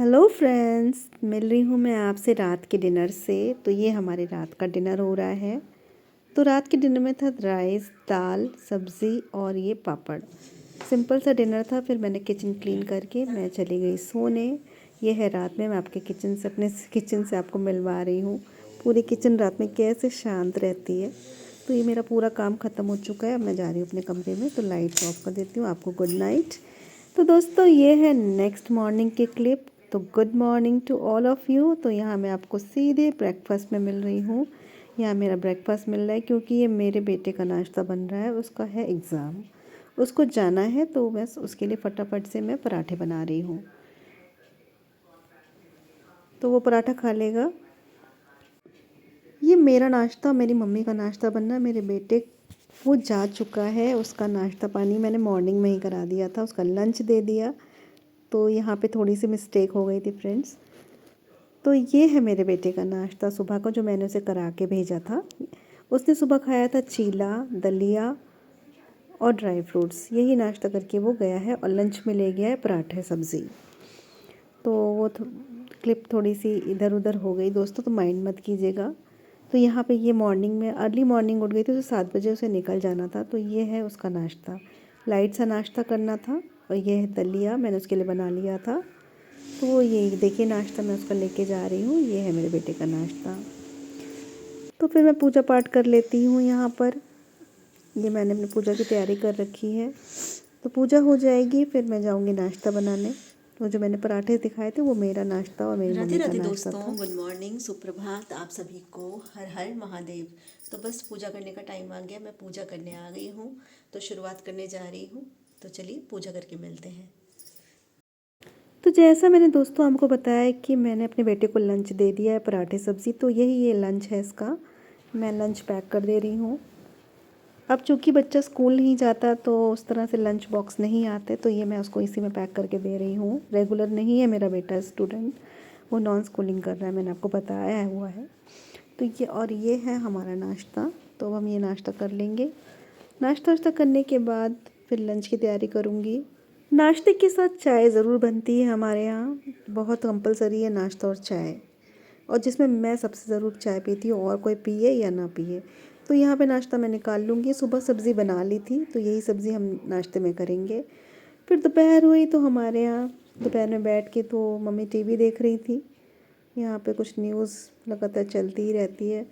Hello friends, मिल रही हूँ मैं आपसे रात के डिनर से। तो ये हमारे रात का डिनर हो रहा है। तो रात के डिनर में था राइस, दाल, सब्ज़ी और ये पापड़। सिंपल सा डिनर था। फिर मैंने किचन क्लीन करके मैं चली गई सोने। ये है रात में, मैं आपके किचन से, अपने किचन से आपको मिलवा रही हूँ। पूरी किचन रात में कैसे शांत रहती है। तो ये मेरा पूरा काम ख़त्म हो चुका है। अब मैं जा रही हूँ अपने कमरे में, तो लाइट ऑफ कर देती हूँ। आपको गुड नाइट। तो दोस्तों, ये है नेक्स्ट मॉर्निंग की क्लिप। तो good morning to all of you. तो यहाँ मैं आपको सीधे ब्रेकफास्ट में मिल रही हूँ। यहाँ मेरा ब्रेकफास्ट मिल रहा है क्योंकि ये मेरे बेटे का नाश्ता बन रहा है। उसका है एग्ज़ाम, उसको जाना है, तो बस उसके लिए फटाफट से मैं पराठे बना रही हूँ। तो वो पराठा खा लेगा। ये मेरा नाश्ता, मेरी मम्मी का नाश्ता बनना है। मेरे बेटे वो जा चुका है, उसका नाश्ता पानी मैंने मॉर्निंग में ही करा दिया था, उसका लंच दे दिया। तो यहाँ पे थोड़ी सी मिस्टेक हो गई थी फ्रेंड्स। तो ये है मेरे बेटे का नाश्ता सुबह का, जो मैंने उसे करा के भेजा था। उसने सुबह खाया था चीला, दलिया और ड्राई फ्रूट्स। यही नाश्ता करके वो गया है और लंच में ले गया है पराठे सब्ज़ी। तो वो क्लिप थोड़ी सी इधर उधर हो गई दोस्तों, तो माइंड मत कीजिएगा। तो यहाँ पे ये मॉर्निंग में, अर्ली मॉर्निंग उठ गई थी, तो 7 बजे उसे निकल जाना था। तो ये है उसका नाश्ता, लाइट सा नाश्ता करना था। और ये है दलिया, मैंने उसके लिए बना लिया था। तो ये देखिए नाश्ता मैं उसका लेके जा रही हूँ। ये है मेरे बेटे का नाश्ता। तो फिर मैं पूजा पाठ कर लेती हूँ यहाँ पर। ये मैंने अपनी पूजा की तैयारी कर रखी है। तो पूजा हो जाएगी, फिर मैं जाऊँगी नाश्ता बनाने। वो जो मैंने पराठे दिखाए थे वो मेरा नाश्ता और मेरी राधे मम्मी का राधे नाश्ता दोस्तों, था। गुड मॉर्निंग, सुप्रभात आप सभी को। हर हर महादेव। तो बस पूजा करने का टाइम आ गया, मैं पूजा करने आ गई हूँ। तो शुरुआत करने जा रही हूँ। तो चलिए पूजा करके मिलते हैं। तो जैसा मैंने दोस्तों हमको बताया कि मैंने अपने बेटे को लंच दे दिया है, पराठे सब्ज़ी। तो यही ये लंच है इसका। मैं लंच पैक कर दे रही हूँ। अब चूँकि बच्चा स्कूल नहीं जाता, तो उस तरह से लंच बॉक्स नहीं आते, तो ये मैं उसको इसी में पैक करके दे रही हूँ। रेगुलर नहीं है मेरा बेटा स्टूडेंट, वो नॉन स्कूलिंग कर रहा है, मैंने आपको बताया हुआ है। तो ये है हमारा नाश्ता। तो अब हम ये नाश्ता कर लेंगे। नाश्ता वाश्ता करने के बाद फिर लंच की तैयारी करूँगी। नाश्ते के साथ चाय ज़रूर बनती है हमारे यहाँ, बहुत कंपलसरी है नाश्ता और चाय। और जिसमें मैं सबसे ज़रूर चाय पीती हूँ, और कोई पिए या ना पिए। तो यहाँ पे नाश्ता मैं निकाल लूँगी। सुबह सब्ज़ी बना ली थी, तो यही सब्ज़ी हम नाश्ते में करेंगे। फिर दोपहर हुई, तो हमारे यहाँ दोपहर में बैठ के तो मम्मी टीवी देख रही थी। यहाँ पे कुछ न्यूज़ लगातार चलती ही रहती है।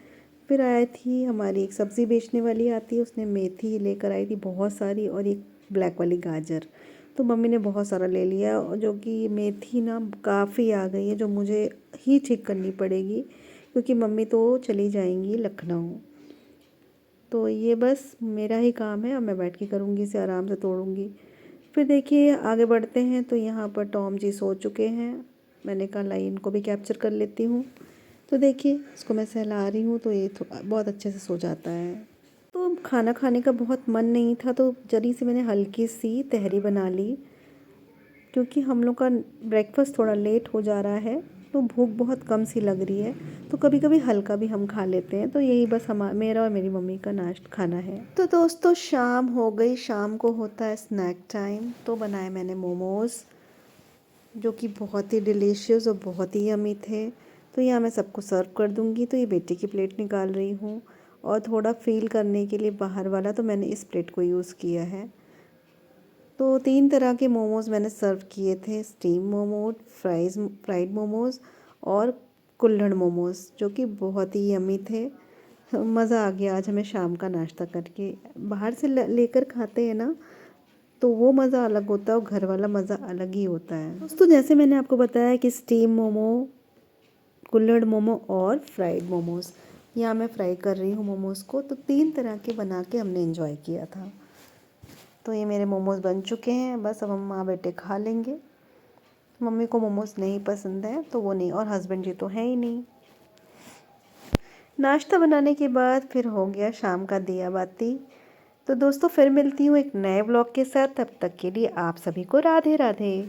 फिर आई थी हमारी एक सब्ज़ी बेचने वाली आती है, उसने मेथी लेकर आई थी बहुत सारी, और एक ब्लैक वाली गाजर। तो मम्मी ने बहुत सारा ले लिया, और जो कि मेथी ना काफ़ी आ गई है, जो मुझे ही ठीक करनी पड़ेगी, क्योंकि मम्मी तो चली जाएंगी लखनऊ। तो ये बस मेरा ही काम है, अब मैं बैठ के करूँगी, इसे आराम से तोड़ूँगी। फिर देखिए आगे बढ़ते हैं। तो यहाँ पर टॉम जी सो चुके हैं। मैंने कहा लाई इनको भी कैप्चर कर लेती हूँ। तो देखिए इसको मैं सहला रही हूँ, तो ये बहुत अच्छे से सो जाता है। तो खाना खाने का बहुत मन नहीं था, तो जल्दी से मैंने हल्की सी तहरी बना ली, क्योंकि हम लोग का ब्रेकफास्ट थोड़ा लेट हो जा रहा है, तो भूख बहुत कम सी लग रही है। तो कभी कभी हल्का भी हम खा लेते हैं। तो यही बस मेरा और मेरी मम्मी का नाश्ता खाना है। तो दोस्तों शाम हो गई, शाम को होता है स्नैक टाइम। तो बनाए मैंने मोमोज़, जो कि बहुत ही डिलीशियस और बहुत ही यमी थे। तो यहाँ मैं सबको सर्व कर दूँगी। तो ये बेटे की प्लेट निकाल रही हूँ, और थोड़ा फील करने के लिए बाहर वाला, तो मैंने इस प्लेट को यूज़ किया है। तो 3 तरह के मोमोज़ मैंने सर्व किए थे, स्टीम मोमोज, फ्राइड मोमोज़ और कुल्हड़ मोमोज़, जो कि बहुत ही यमी थे। मज़ा आ गया आज हमें शाम का नाश्ता करके। बाहर से लेकर खाते हैं ना, तो वो मज़ा अलग होता है, और घर वाला मज़ा अलग ही होता है दोस्तों। जैसे मैंने आपको बताया कि स्टीम मोमो, कुल्हड़ मोमो और फ्राइड मोमोज़, यहाँ मैं फ्राई कर रही हूँ मोमोज़ को। तो 3 तरह के बना के हमने एंजॉय किया था। तो ये मेरे मोमोज़ बन चुके हैं, बस अब हम माँ बेटे खा लेंगे। मम्मी को मोमोज़ नहीं पसंद है, तो वो नहीं, और हस्बैंड जी तो है ही नहीं। नाश्ता बनाने के बाद फिर हो गया शाम का दिया बाती। तो दोस्तों फिर मिलती हूँ एक नए ब्लॉग के साथ। तब तक के लिए आप सभी को राधे राधे।